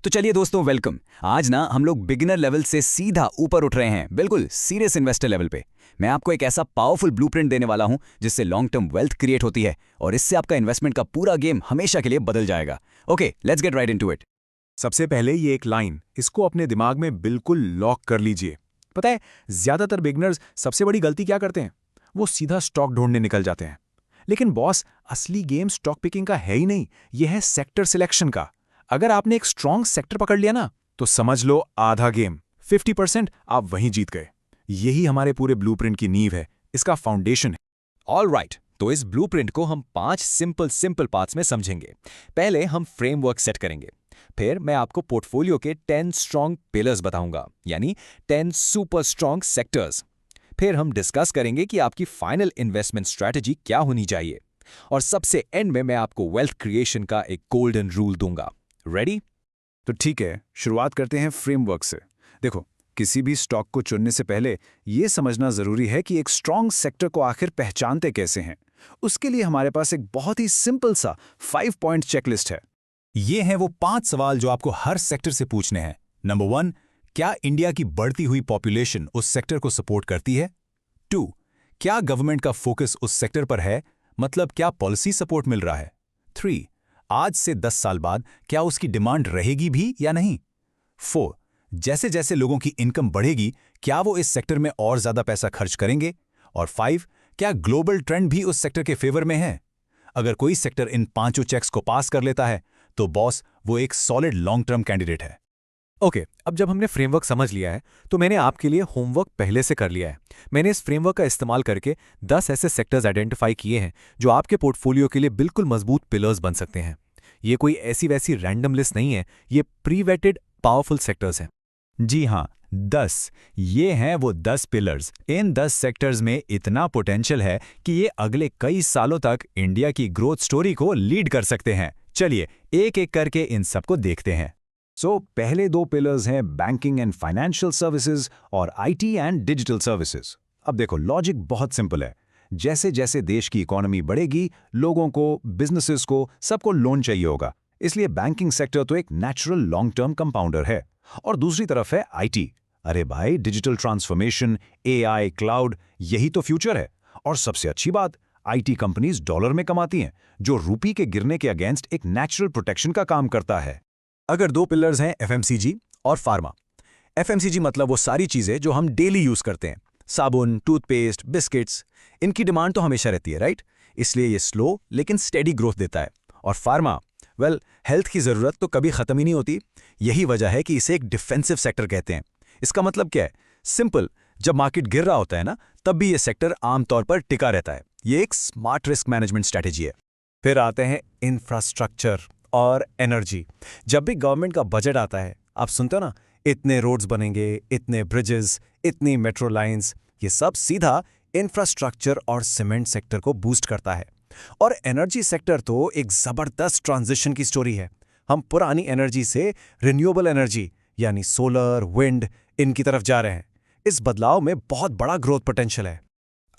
तो चलिए दोस्तों, वेलकम। आज ना हम लोग बिगिनर लेवल से सीधा ऊपर उठ रहे हैं, बिल्कुल सीरियस इन्वेस्टर लेवल पे। मैं आपको एक ऐसा पावरफुल ब्लूप्रिंट देने वाला हूं जिससे लॉन्ग टर्म वेल्थ क्रिएट होती है और इससे आपका इन्वेस्टमेंट का पूरा गेम हमेशा के लिए बदल जाएगा। Okay, let's get right into it. सबसे पहले ये एक लाइन, इसको अपने दिमाग में बिल्कुल लॉक कर लीजिए। पता है, ज्यादातर बिगनर्स सबसे बड़ी गलती क्या करते हैं? वो सीधा स्टॉक ढूंढने निकल जाते हैं। लेकिन बॉस, असली गेम स्टॉक पिकिंग का है ही नहीं, ये है सेक्टर सिलेक्शन का। अगर आपने एक स्ट्रॉन्ग सेक्टर पकड़ लिया ना, तो समझ लो आधा गेम, 50% आप वहीं जीत गए। यही हमारे पूरे ब्लूप्रिंट की नींव है, इसका फाउंडेशन है। ऑलराइट, तो इस ब्लूप्रिंट को हम 5 सिंपल पार्ट्स में समझेंगे। पहले हम फ्रेमवर्क सेट करेंगे, फिर मैं आपको पोर्टफोलियो के 10 स्ट्रॉन्ग पिलर्स बताऊंगा, यानी 10 सुपर स्ट्रॉन्ग सेक्टर्स। फिर हम डिस्कस करेंगे कि आपकी फाइनल इन्वेस्टमेंट स्ट्रैटेजी क्या होनी चाहिए, और सबसे एंड में मैं आपको वेल्थ क्रिएशन का एक गोल्डन रूल दूंगा। रेडी? तो ठीक है, शुरुआत करते हैं फ्रेमवर्क से। देखो, किसी भी स्टॉक को चुनने से पहले ये समझना जरूरी है कि एक स्ट्रॉन्ग सेक्टर को आखिर पहचानते कैसे हैं। उसके लिए हमारे पास एक बहुत ही सिंपल सा 5 पॉइंट चेकलिस्ट है। ये हैं वो 5 सवाल जो आपको हर सेक्टर से पूछने हैं। नंबर 1, क्या इंडिया की बढ़ती हुई पॉपुलेशन उस सेक्टर को सपोर्ट करती है? 2, क्या गवर्नमेंट का फोकस उस सेक्टर पर है, मतलब क्या पॉलिसी सपोर्ट मिल रहा है? 3, आज से 10 साल बाद क्या उसकी डिमांड रहेगी भी या नहीं? 4, जैसे जैसे लोगों की इनकम बढ़ेगी क्या वो इस सेक्टर में और ज्यादा पैसा खर्च करेंगे? और 5, क्या ग्लोबल ट्रेंड भी उस सेक्टर के फेवर में है? अगर कोई सेक्टर इन 5 चेक्स को पास कर लेता है तो बॉस, वो एक सॉलिड लॉन्ग टर्म कैंडिडेट है। ओके, अब जब हमने फ्रेमवर्क समझ लिया है तो मैंने आपके लिए होमवर्क पहले से कर लिया है। मैंने इस फ्रेमवर्क का इस्तेमाल करके 10 ऐसे सेक्टर्स आइडेंटिफाई किए हैं जो आपके पोर्टफोलियो के लिए बिल्कुल मजबूत पिलर्स बन सकते हैं। ये कोई ऐसी वैसी रैंडम लिस्ट नहीं है, ये प्री वेटेड पावरफुल सेक्टर्स हैं। जी हाँ, 10। ये हैं वो 10 पिलर्स। इन 10 सेक्टर्स में इतना पोटेंशियल है कि ये अगले कई सालों तक इंडिया की ग्रोथ स्टोरी को लीड कर सकते हैं। चलिए एक एक करके इन सबको देखते हैं। पहले 2 पिलर्स हैं बैंकिंग एंड फाइनेंशियल सर्विसेज और आईटी एंड डिजिटल सर्विसेज। अब देखो, लॉजिक बहुत सिंपल है। जैसे जैसे देश की इकोनॉमी बढ़ेगी, लोगों को, बिजनेसेस को, सबको लोन चाहिए होगा। इसलिए बैंकिंग सेक्टर तो एक नेचुरल लॉन्ग टर्म कंपाउंडर है। और दूसरी तरफ है आईटी। अरे भाई, डिजिटल ट्रांसफॉर्मेशन, एआई, क्लाउड, यही तो फ्यूचर है। और सबसे अच्छी बात, आईटी कंपनीज डॉलर में कमाती हैं, जो रूपी के गिरने के अगेंस्ट एक नेचुरल प्रोटेक्शन का काम करता है। अगर 2 पिलर्स हैं एफएमसीजी और फार्मा। एफएमसीजी मतलब वो सारी चीजें जो हम डेली यूज करते हैं, साबुन, टूथपेस्ट, बिस्किट्स। इनकी डिमांड तो हमेशा रहती है, राइट? इसलिए ये स्लो लेकिन स्टेडी ग्रोथ देता है। और फार्मा, वेल, हेल्थ की जरूरत तो कभी खत्म ही नहीं होती। यही वजह है कि इसे एक डिफेंसिव सेक्टर कहते हैं। इसका मतलब क्या है? सिंपल, जब मार्केट गिर रहा होता है ना, तब भी ये सेक्टर आमतौर पर टिका रहता है। ये एक स्मार्ट रिस्क मैनेजमेंट स्ट्रैटेजी है। फिर आते हैं इंफ्रास्ट्रक्चर और एनर्जी। जब भी गवर्नमेंट का बजट आता है, आप सुनते हो ना, इतने रोड्स बनेंगे, इतने ब्रिजेस, इतनी मेट्रो लाइंस। ये सब सीधा इंफ्रास्ट्रक्चर और सीमेंट सेक्टर को बूस्ट करता है। और एनर्जी सेक्टर तो एक जबरदस्त ट्रांजिशन की स्टोरी है। हम पुरानी एनर्जी से रिन्यूएबल एनर्जी यानी सोलर, विंड, इनकी तरफ जा रहे हैं। इस बदलाव में बहुत बड़ा ग्रोथ पोटेंशियल है।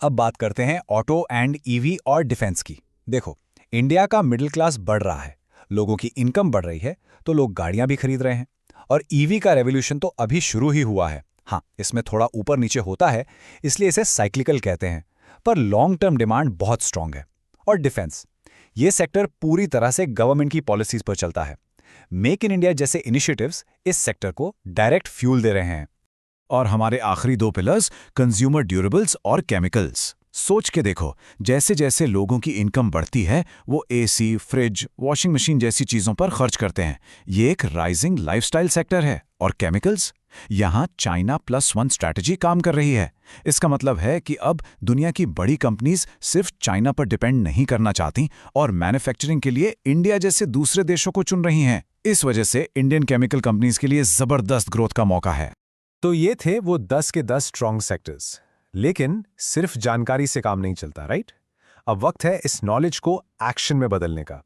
अब बात करते हैं ऑटो एंड ईवी और डिफेंस की। देखो, इंडिया का मिडिल क्लास बढ़ रहा है, लोगों की इनकम बढ़ रही है, तो लोग गाड़ियां भी खरीद रहे हैं। और ईवी का रेवोल्यूशन तो अभी शुरू ही हुआ है। हाँ, इसमें थोड़ा ऊपर नीचे होता है, इसलिए इसे साइक्लिकल कहते हैं, पर लॉन्ग टर्म डिमांड बहुत स्ट्रांग है। और डिफेंस, ये सेक्टर पूरी तरह से गवर्नमेंट की पॉलिसीज पर चलता है। मेक इन इंडिया जैसे इनिशिएटिव्स इस सेक्टर को डायरेक्ट फ्यूल दे रहे हैं। और हमारे आखिरी 2 पिलर्स, कंज्यूमर ड्यूरेबल्स और केमिकल्स। सोच के देखो, जैसे जैसे लोगों की इनकम बढ़ती है, वो एसी, फ्रिज, वॉशिंग मशीन जैसी चीजों पर खर्च करते हैं। ये एक राइजिंग लाइफस्टाइल सेक्टर है। और केमिकल्स, यहाँ चाइना +1 स्ट्रैटेजी काम कर रही है। इसका मतलब है कि अब दुनिया की बड़ी कंपनीज सिर्फ चाइना पर डिपेंड नहीं करना चाहती और मैन्युफैक्चरिंग के लिए इंडिया जैसे दूसरे देशों को चुन रही हैं। इस वजह से इंडियन केमिकल कंपनीज के लिए जबरदस्त ग्रोथ का मौका है। तो ये थे वो 10 के 10 स्ट्रॉन्ग सेक्टर्स। लेकिन सिर्फ जानकारी से काम नहीं चलता, राइट? अब वक्त है इस नॉलेज को एक्शन में बदलने का।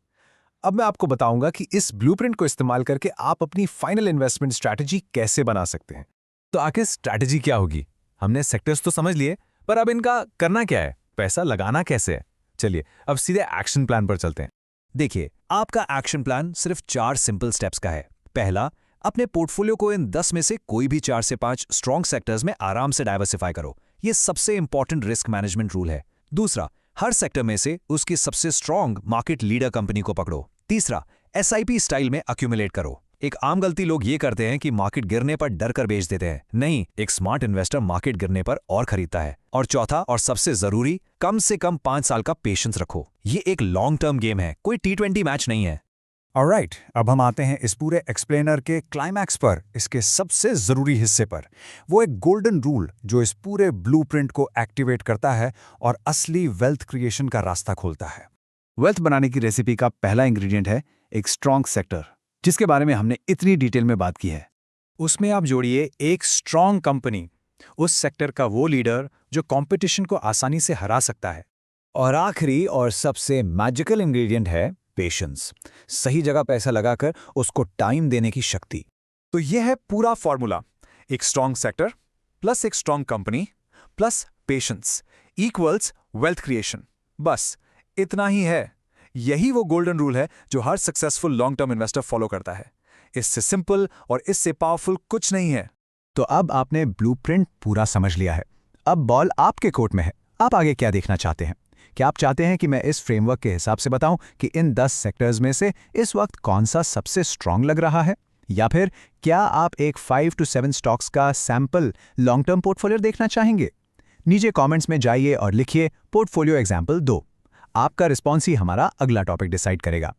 अब मैं आपको बताऊंगा कि इस ब्लूप्रिंट को इस्तेमाल करके आप अपनी फाइनल इन्वेस्टमेंट स्ट्रैटेजी कैसे बना सकते हैं। तो आखिर स्ट्रैटेजी क्या होगी? हमने सेक्टर्स तो समझ लिए, पर अब इनका करना क्या है? पैसा लगाना कैसे है? चलिए अब सीधे एक्शन प्लान पर चलते हैं। देखिए, आपका एक्शन प्लान सिर्फ 4 सिंपल स्टेप्स का है। पहला, अपने पोर्टफोलियो को इन 10 में से कोई भी 4 से 5 स्ट्रॉन्ग सेक्टर्स में आराम से डाइवर्सिफाई करो। ये सबसे इंपॉर्टेंट रिस्क मैनेजमेंट रूल है। दूसरा, हर सेक्टर में से उसकी सबसे स्ट्रॉन्ग मार्केट लीडर कंपनी को पकड़ो। तीसरा, SIP स्टाइल में अक्यूमुलेट करो। एक आम गलती लोग ये करते हैं कि मार्केट गिरने पर डर कर बेच देते हैं। नहीं, एक स्मार्ट इन्वेस्टर मार्केट गिरने पर और खरीदता है। और चौथा और सबसे जरूरी, कम से कम 5 साल का पेशेंस रखो। ये एक लॉन्ग टर्म गेम है, कोई T20 मैच नहीं है। ऑलराइट, अब हम आते हैं इस पूरे एक्सप्लेनर के क्लाइमैक्स पर, इसके सबसे जरूरी हिस्से पर। वो एक गोल्डन रूल जो इस पूरे ब्लूप्रिंट को एक्टिवेट करता है और असली वेल्थ क्रिएशन का रास्ता खोलता है। वेल्थ बनाने की रेसिपी का पहला इंग्रेडिएंट है एक स्ट्रॉन्ग सेक्टर, जिसके बारे में हमने इतनी डिटेल में बात की है। उसमें आप जोड़िए एक स्ट्रॉन्ग कंपनी, उस सेक्टर का वो लीडर जो कंपटीशन को आसानी से हरा सकता है। और आखिरी और सबसे मैजिकल इंग्रेडिएंट है पेशेंस, सही जगह पैसा लगाकर उसको टाइम देने की शक्ति। तो यह है पूरा फॉर्मूला, एक स्ट्रॉन्ग सेक्टर प्लस एक strong company plus patience equals wealth creation. बस इतना ही है। यही वो गोल्डन रूल है जो हर successful long term investor follow करता है। इससे सिंपल और इससे पावरफुल कुछ नहीं है। तो अब आपने ब्लूप्रिंट पूरा समझ लिया है। अब बॉल आपके कोर्ट में है। आप आगे क्या देखना चाहते हैं? क्या आप चाहते हैं कि मैं इस फ्रेमवर्क के हिसाब से बताऊं कि इन 10 सेक्टर्स में से इस वक्त कौन सा सबसे स्ट्रांग लग रहा है? या फिर क्या आप एक 5 to 7 स्टॉक्स का सैंपल लॉन्ग टर्म पोर्टफोलियो देखना चाहेंगे? नीचे कमेंट्स में जाइए और लिखिए पोर्टफोलियो एग्जाम्पल 2। आपका रिस्पॉन्स ही हमारा अगला टॉपिक डिसाइड करेगा।